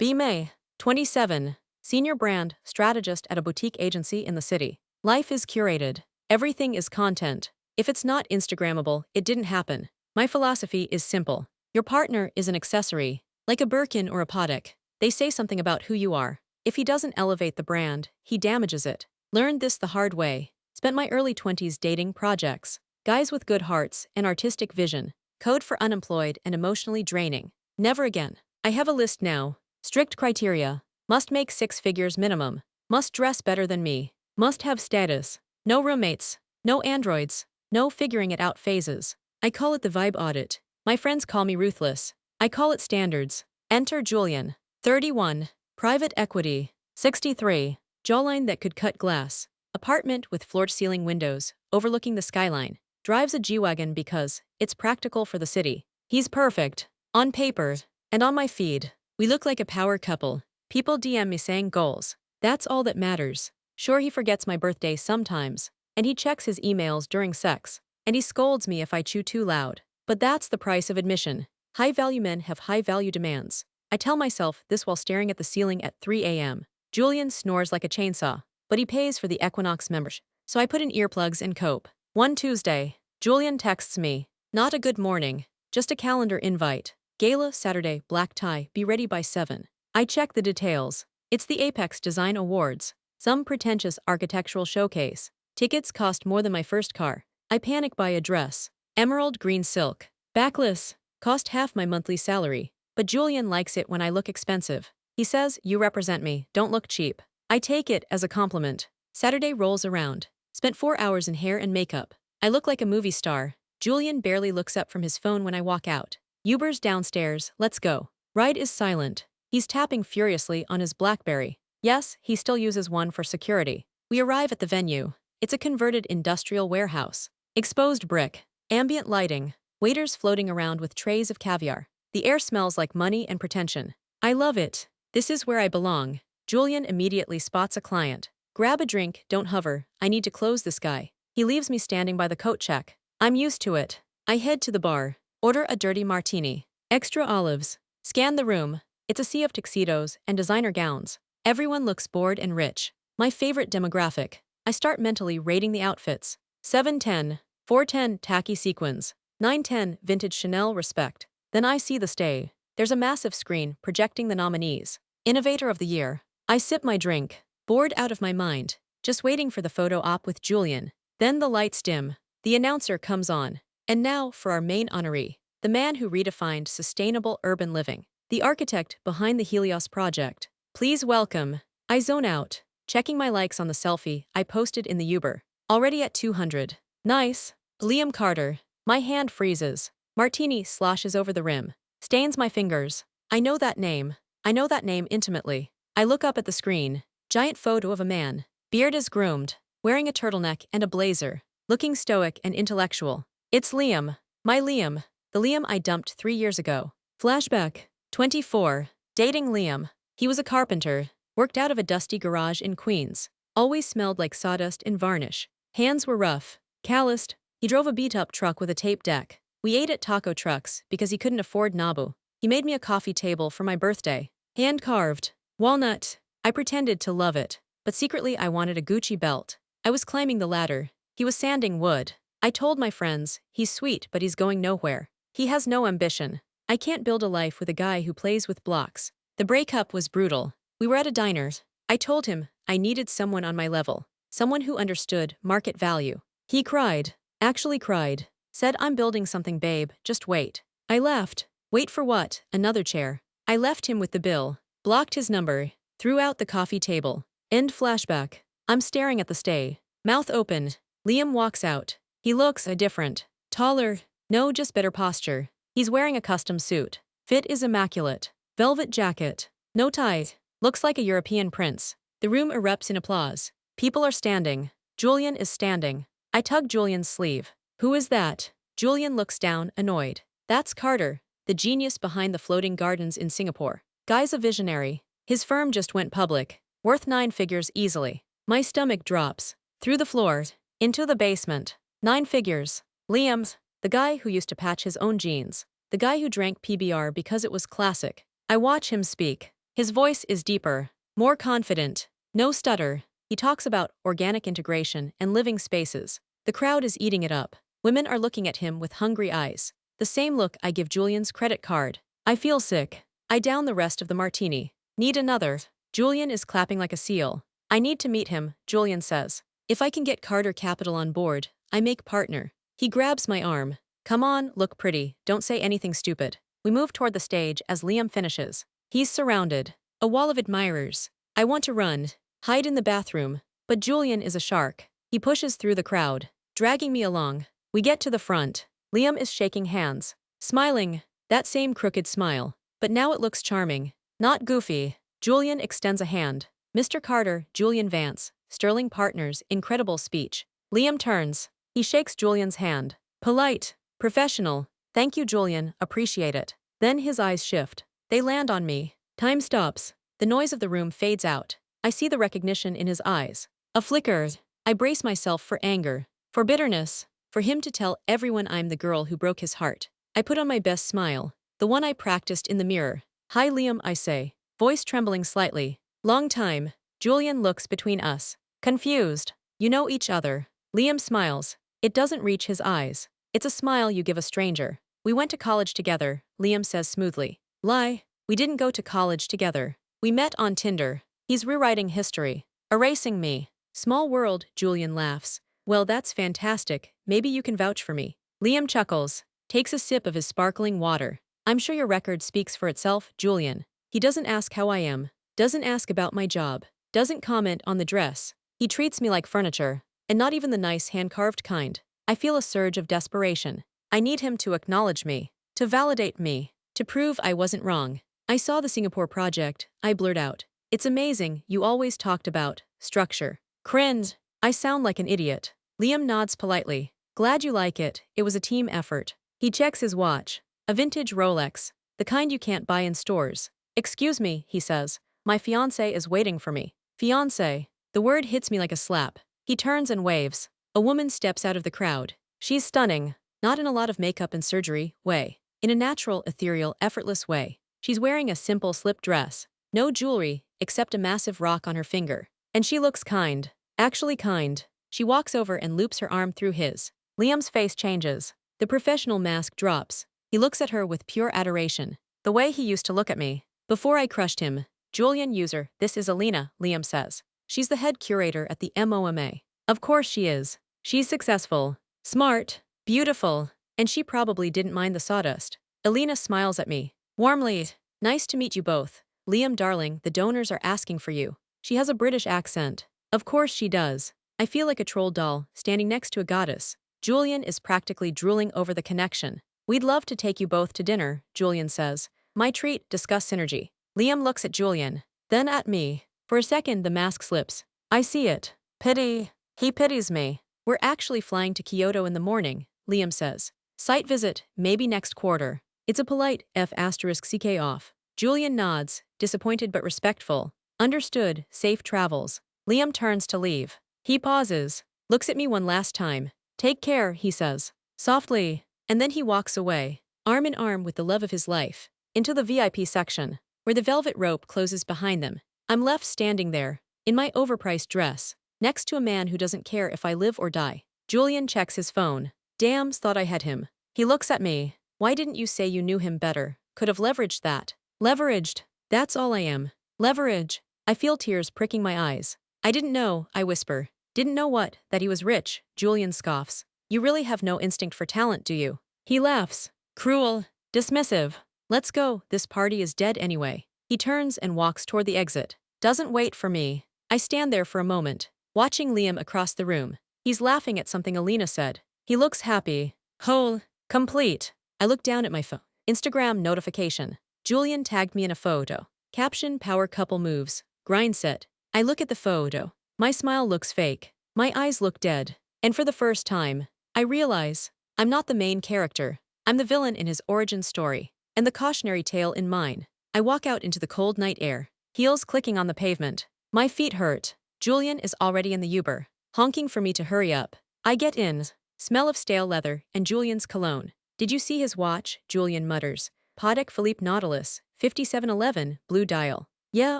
B. May, 27, senior brand strategist at a boutique agency in the city. Life is curated. Everything is content. If it's not Instagrammable, it didn't happen. My philosophy is simple. Your partner is an accessory, like a Birkin or a Patek. They say something about who you are. If he doesn't elevate the brand, he damages it. Learned this the hard way. Spent my early 20s dating projects. Guys with good hearts and artistic vision. Code for unemployed and emotionally draining. Never again. I have a list now. Strict criteria. Must make 6 figures minimum. Must dress better than me. Must have status. No roommates. No androids. No figuring it out phases. I call it the vibe audit. My friends call me ruthless. I call it standards. Enter Julian. 31. Private equity. 63. Jawline that could cut glass. Apartment with floor-to-ceiling windows, overlooking the skyline. Drives a G-Wagon because it's practical for the city. He's perfect. On paper. And on my feed. We look like a power couple. People DM me saying goals. That's all that matters. Sure, he forgets my birthday sometimes. And he checks his emails during sex. And he scolds me if I chew too loud. But that's the price of admission. High-value men have high-value demands. I tell myself this while staring at the ceiling at 3 a.m. Julian snores like a chainsaw, but he pays for the Equinox membership. So I put in earplugs and cope. One Tuesday, Julian texts me. Not a good morning. Just a calendar invite. Gala, Saturday, black tie, be ready by 7. I check the details. It's the Apex Design Awards. Some pretentious architectural showcase. Tickets cost more than my first car. I panic buy a dress. Emerald green silk. Backless. Cost half my monthly salary. But Julian likes it when I look expensive. He says, you represent me, don't look cheap. I take it as a compliment. Saturday rolls around. Spent 4 hours in hair and makeup. I look like a movie star. Julian barely looks up from his phone when I walk out. Uber's downstairs, let's go. Ride is silent. He's tapping furiously on his BlackBerry. Yes, he still uses one for security. We arrive at the venue. It's a converted industrial warehouse. Exposed brick. Ambient lighting. Waiters floating around with trays of caviar. The air smells like money and pretension. I love it. This is where I belong. Julian immediately spots a client. Grab a drink, don't hover, I need to close this guy. He leaves me standing by the coat check. I'm used to it. I head to the bar. Order a dirty martini. Extra olives. Scan the room. It's a sea of tuxedos and designer gowns. Everyone looks bored and rich. My favorite demographic. I start mentally rating the outfits. 710. 410 tacky sequins. 910 vintage Chanel respect. Then I see the stay. There's a massive screen projecting the nominees. Innovator of the Year. I sip my drink. Bored out of my mind. Just waiting for the photo op with Julian. Then the lights dim. The announcer comes on. And now for our main honoree. The man who redefined sustainable urban living. The architect behind the Helios project. Please welcome. I zone out. Checking my likes on the selfie I posted in the Uber. Already at 200. Nice. Liam Carter. My hand freezes. Martini sloshes over the rim. Stains my fingers. I know that name. I know that name intimately. I look up at the screen. Giant photo of a man. Beard is groomed. Wearing a turtleneck and a blazer. Looking stoic and intellectual. It's Liam. My Liam. The Liam I dumped 3 years ago. Flashback. 24. Dating Liam. He was a carpenter. Worked out of a dusty garage in Queens. Always smelled like sawdust and varnish. Hands were rough. Calloused. He drove a beat-up truck with a tape deck. We ate at taco trucks because he couldn't afford Nabu. He made me a coffee table for my birthday. Hand-carved. Walnut. I pretended to love it. But secretly I wanted a Gucci belt. I was climbing the ladder. He was sanding wood. I told my friends, he's sweet but he's going nowhere. He has no ambition. I can't build a life with a guy who plays with blocks. The breakup was brutal. We were at a diner. I told him I needed someone on my level. Someone who understood market value. He cried. Actually cried. Said, I'm building something, babe, just wait. I laughed. Wait for what? Another chair. I left him with the bill. Blocked his number. Threw out the coffee table. End flashback. I'm staring at the stay. Mouth open. Liam walks out. He looks different. Taller. No, just better posture. He's wearing a custom suit. Fit is immaculate. Velvet jacket. No tie. Looks like a European prince. The room erupts in applause. People are standing. Julian is standing. I tug Julian's sleeve. Who is that? Julian looks down, annoyed. That's Carter, the genius behind the floating gardens in Singapore. Guy's a visionary. His firm just went public. Worth 9 figures easily. My stomach drops. Through the floor. Into the basement. 9 figures. Liam's. The guy who used to patch his own jeans. The guy who drank PBR because it was classic. I watch him speak. His voice is deeper, more confident, no stutter. He talks about organic integration and living spaces. The crowd is eating it up. Women are looking at him with hungry eyes. The same look I give Julian's credit card. I feel sick. I down the rest of the martini. Need another. Julian is clapping like a seal. I need to meet him, Julian says. If I can get Carter Capital on board, I make partner. He grabs my arm. Come on, look pretty, don't say anything stupid. We move toward the stage as Liam finishes. He's surrounded. A wall of admirers. I want to run, hide in the bathroom, but Julian is a shark. He pushes through the crowd, dragging me along. We get to the front. Liam is shaking hands, smiling, that same crooked smile. But now it looks charming, not goofy. Julian extends a hand. Mr. Carter, Julian Vance, Sterling Partners, incredible speech. Liam turns. He shakes Julian's hand. Polite, professional. Thank you, Julian, appreciate it. Then his eyes shift. They land on me. Time stops. The noise of the room fades out. I see the recognition in his eyes. A flicker. I brace myself for anger, for bitterness, for him to tell everyone I'm the girl who broke his heart. I put on my best smile, the one I practiced in the mirror. Hi, Liam, I say, voice trembling slightly. Long time. Julian looks between us. Confused. You know each other. Liam smiles. It doesn't reach his eyes. It's a smile you give a stranger. We went to college together, Liam says smoothly. Lie. We didn't go to college together. We met on Tinder. He's rewriting history. Erasing me. Small world, Julian laughs. Well, that's fantastic. Maybe you can vouch for me. Liam chuckles. Takes a sip of his sparkling water. I'm sure your record speaks for itself, Julian. He doesn't ask how I am. Doesn't ask about my job. Doesn't comment on the dress. He treats me like furniture. And not even the nice hand-carved kind. I feel a surge of desperation. I need him to acknowledge me. To validate me. To prove I wasn't wrong. I saw the Singapore project, I blurt out. It's amazing, you always talked about structure. Cringe. I sound like an idiot. Liam nods politely. Glad you like it, it was a team effort. He checks his watch. A vintage Rolex. The kind you can't buy in stores. Excuse me, he says. My fiancé is waiting for me. Fiancé. The word hits me like a slap. He turns and waves. A woman steps out of the crowd. She's stunning. Not in a lot of makeup and surgery way. In a natural, ethereal, effortless way. She's wearing a simple slip dress. No jewelry, except a massive rock on her finger. And she looks kind. Actually kind. She walks over and loops her arm through his. Liam's face changes. The professional mask drops. He looks at her with pure adoration. The way he used to look at me. Before I crushed him. Julian user, this is Alina, Liam says. She's the head curator at the MOMA. Of course she is. She's successful. Smart. Beautiful. And she probably didn't mind the sawdust. Alina smiles at me. Warmly. Nice to meet you both. Liam darling, the donors are asking for you. She has a British accent. Of course she does. I feel like a troll doll, standing next to a goddess. Julian is practically drooling over the connection. We'd love to take you both to dinner, Julian says. My treat, discuss synergy. Liam looks at Julian. Then at me. For a second the mask slips. I see it. Pity. He pities me. We're actually flying to Kyoto in the morning, Liam says. Site visit, maybe next quarter. It's a polite F***ck off. Julian nods, disappointed but respectful. Understood, safe travels. Liam turns to leave. He pauses, looks at me one last time. Take care, he says. Softly. And then he walks away, arm in arm with the love of his life, into the VIP section, where the velvet rope closes behind them. I'm left standing there, in my overpriced dress, next to a man who doesn't care if I live or die. Julian checks his phone. Damn, thought I had him. He looks at me. Why didn't you say you knew him better? Could have leveraged that. Leveraged. That's all I am. Leverage. I feel tears pricking my eyes. I didn't know, I whisper. Didn't know what? That he was rich, Julian scoffs. You really have no instinct for talent, do you? He laughs. Cruel. Dismissive. Let's go, this party is dead anyway. He turns and walks toward the exit. Doesn't wait for me. I stand there for a moment, watching Liam across the room. He's laughing at something Alina said. He looks happy. Whole. Complete. I look down at my phone. Instagram notification. Julian tagged me in a photo. Caption power couple moves. Grind set. I look at the photo. My smile looks fake. My eyes look dead. And for the first time, I realize I'm not the main character. I'm the villain in his origin story. And the cautionary tale in mine. I walk out into the cold night air. Heels clicking on the pavement. My feet hurt. Julian is already in the Uber, honking for me to hurry up. I get in. Smell of stale leather and Julian's cologne. Did you see his watch? Julian mutters. Patek Philippe Nautilus, 5711, blue dial. Yeah,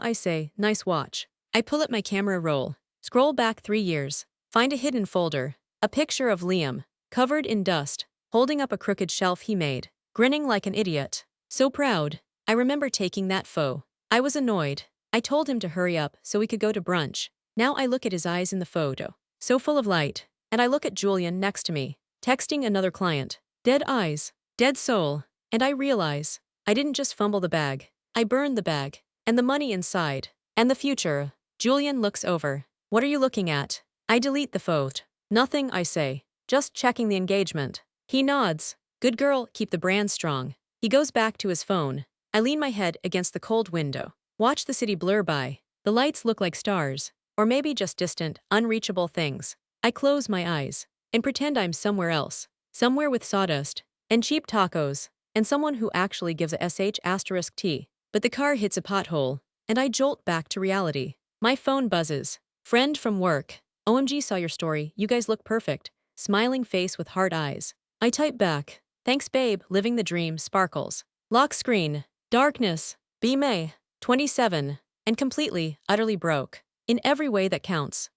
I say, nice watch. I pull up my camera roll, scroll back 3 years, find a hidden folder, a picture of Liam, covered in dust, holding up a crooked shelf he made, grinning like an idiot. So proud. I remember taking that photo. I was annoyed. I told him to hurry up so we could go to brunch. Now I look at his eyes in the photo, so full of light, and I look at Julian next to me, texting another client. Dead eyes, dead soul, and I realize, I didn't just fumble the bag, I burned the bag, and the money inside, and the future. Julian looks over. What are you looking at? I delete the photo. Nothing, I say, just checking the engagement. He nods. Good girl, keep the brand strong. He goes back to his phone. I lean my head against the cold window. Watch the city blur by. The lights look like stars, or maybe just distant, unreachable things. I close my eyes and pretend I'm somewhere else, somewhere with sawdust and cheap tacos and someone who actually gives a sh*t. But the car hits a pothole, and I jolt back to reality. My phone buzzes. Friend from work. OMG, saw your story, you guys look perfect. Smiling face with hard eyes. I type back. Thanks babe, living the dream, sparkles. Lock screen. Darkness. Be May. 27. And completely, utterly broke. In every way that counts.